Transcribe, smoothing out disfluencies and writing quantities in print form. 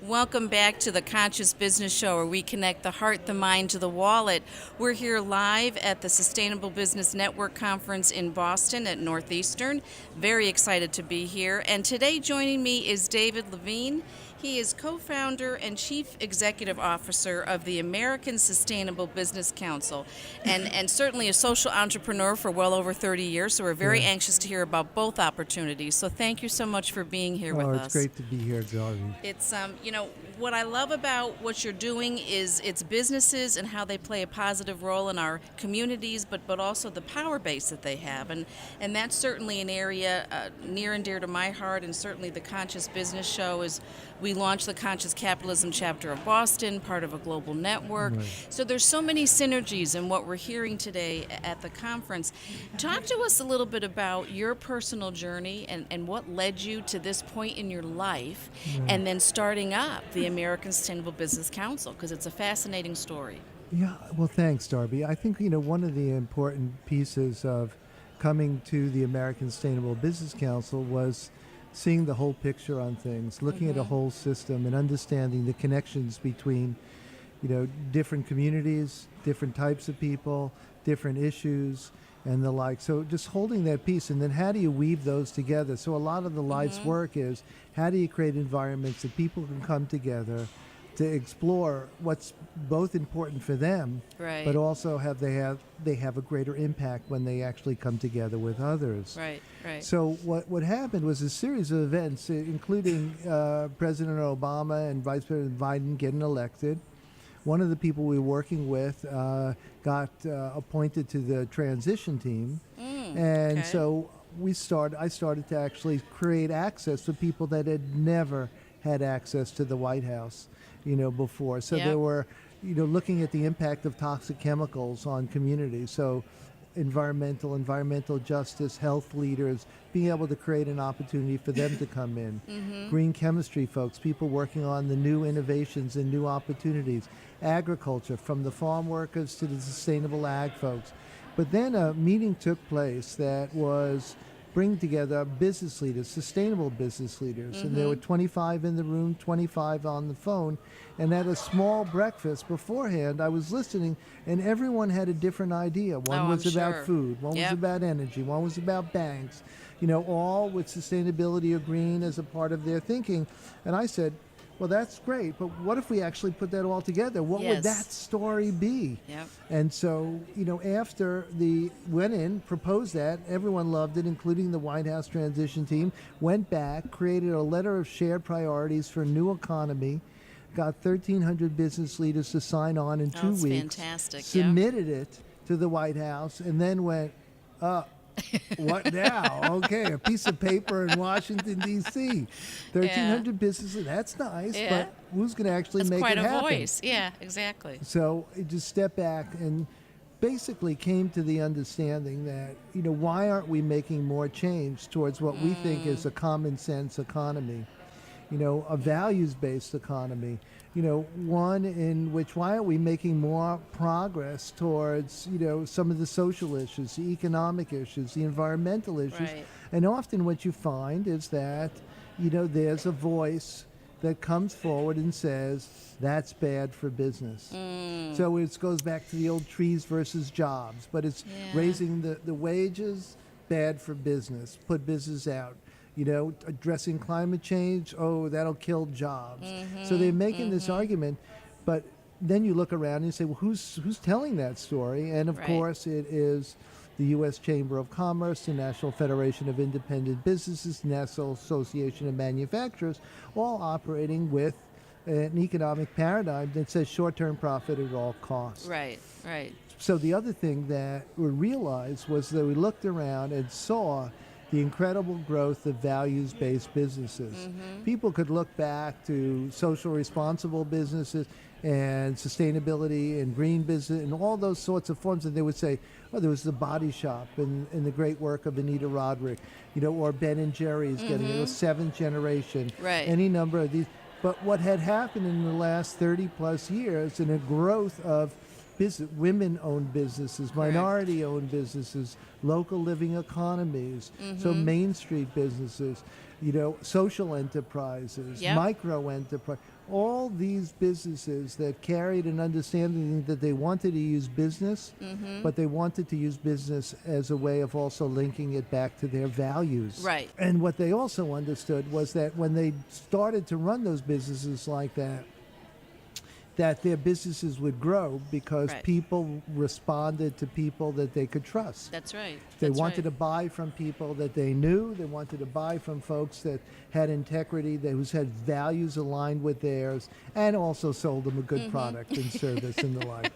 Welcome back to the Conscious Business Show, where we connect the heart, the mind to the wallet. We're here live at the Sustainable Business Network Conference in Boston at Northeastern. Very excited to be here. And today joining me is David Levine. He is co-founder and chief executive officer of the American Sustainable Business Council, and certainly a social entrepreneur for well over 30 years. So we're very anxious to hear about both opportunities. So thank you so much for being here with us. Oh, it's great to be here, Darby. It's, what I love about what you're doing is it's businesses and how they play a positive role in our communities, but also the power base that they have. And that's certainly an area near and dear to my heart, and certainly the Conscious Business Show is we launched the Conscious Capitalism chapter of Boston, part of a global network. Right. So there's so many synergies in what we're hearing today at the conference. Talk to us a little bit about your personal journey and what led you to this point in your life, and then starting up the American Sustainable Business Council, because it's a fascinating story. Yeah, well, thanks, Darby. I think, one of the important pieces of coming to the American Sustainable Business Council was seeing the whole picture on things, looking at a whole system and understanding the connections between, different communities, different types of people, different issues, and the like. So just holding that piece, and then how do you weave those together? So a lot of the life's work is how do you create environments that people can come together to explore what's both important for them, Right. but also they have a greater impact when they actually come together with others. Right, right. So what happened was a series of events, including President Obama and Vice President Biden getting elected. One of the people we were working with got appointed to the transition team, and okay. so I started to actually create access for people that had never had access to the White House, before. So Yep. there were, looking at the impact of toxic chemicals on communities. So environmental justice, health leaders, being able to create an opportunity for them to come in. Green chemistry folks, people working on the new innovations and new opportunities. Agriculture, from the farm workers to the sustainable ag folks. But then a meeting took place that was bring together business leaders, sustainable business leaders. And there were 25 in the room, 25 on the phone. And at a small breakfast beforehand, I was listening, and everyone had a different idea. One was I'm about sure. food, one Yep. was about energy, one was about banks, all with sustainability or green as a part of their thinking. And I said, well, that's great, but what if we actually put that all together? What would Yes. that story be? Yep. And so, after went in, proposed that, everyone loved it, including the White House transition team, went back, created a letter of shared priorities for a new economy, got 1,300 business leaders to sign on in 2 That's weeks, fantastic, submitted it to the White House, and then went, what now? Okay, a piece of paper in Washington, D.C. 1,300 businesses, that's nice, Yeah. but who's going to actually That's make quite it a happen? voice. Yeah, exactly. So it just stepped back and basically came to the understanding that, why aren't we making more change towards what we think is a common sense economy, a values-based economy, one in which why aren't we making more progress towards, some of the social issues, the economic issues, the environmental issues. Right. And often what you find is that, there's a voice that comes forward and says, that's bad for business. So it goes back to the old trees versus jobs, but it's raising the wages, bad for business, put business out. Addressing climate change, oh, that'll kill jobs. So they're making this argument, but then you look around and you say, well, who's telling that story? And of Right. course, it is the U.S. Chamber of Commerce, the National Federation of Independent Businesses, National Association of Manufacturers, all operating with an economic paradigm that says short-term profit at all costs. Right, right. So the other thing that we realized was that we looked around and saw the incredible growth of values-based businesses. People could look back to social responsible businesses and sustainability and green business and all those sorts of forms, and they would say, oh, there was the Body Shop and the great work of Anita Roderick, or Ben and Jerry's getting it was seventh generation, Right. any number of these. But what had happened in the last 30 plus years in a growth of women-owned businesses, minority-owned businesses, local living economies, so Main Street businesses, social enterprises, micro-enterprise, all these businesses that carried an understanding that they wanted to use business, but they wanted to use business as a way of also linking it back to their values. Right. And what they also understood was that when they started to run those businesses like that their businesses would grow because people responded to people that they could trust. That's right. They wanted to buy from people that they knew. They wanted to buy from folks that had integrity, who had values aligned with theirs, and also sold them a good product and service and the like.